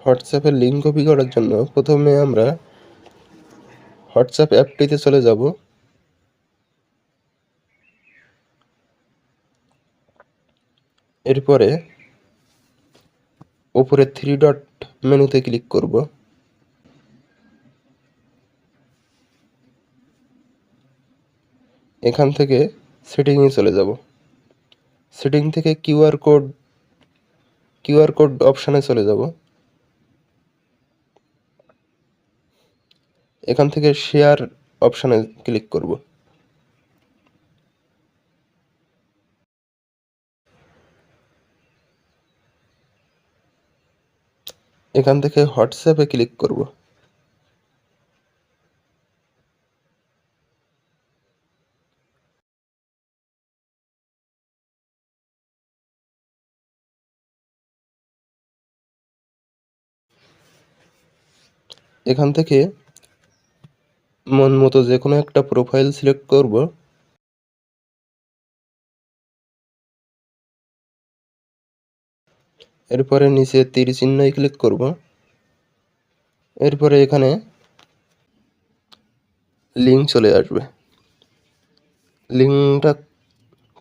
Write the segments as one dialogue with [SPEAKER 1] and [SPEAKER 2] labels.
[SPEAKER 1] হোয়াটসঅ্যাপের link copy করার জন্য প্রথমে আমরা হোয়াটসঅ্যাপ অ্যাপটিতে চলে যাব। এরপরে উপরে 3 ডট মেনুতে ক্লিক করব। এখান থেকে সেটিংয়ে চলে যাব। সেটিং থেকে কিউআর কোড অপশানে চলে যাব। এখান থেকে শেয়ার অপশানে ক্লিক করব। এখান থেকে হোয়াটসঅ্যাপে ক্লিক করব। এখান থেকে মন মতো যে কোনো একটা প্রোফাইল সিলেক্ট করব। এরপরে নিচে তীর চিহ্নে ক্লিক করব। এরপরে এখানে লিঙ্ক চলে আসবে। লিঙ্কটা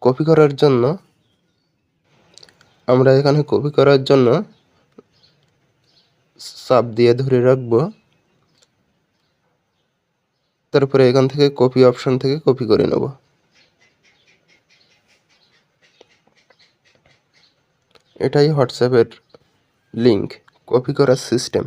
[SPEAKER 1] কপি করার জন্য আমরা এখানে কপি করার জন্য চাপ দিয়ে ধরে রাখব। তারপরে এখান থেকে কপি অপশন থেকে কপি করে নেব। এটাই হোয়াটসঅ্যাপের লিঙ্ক কপি করার সিস্টেম।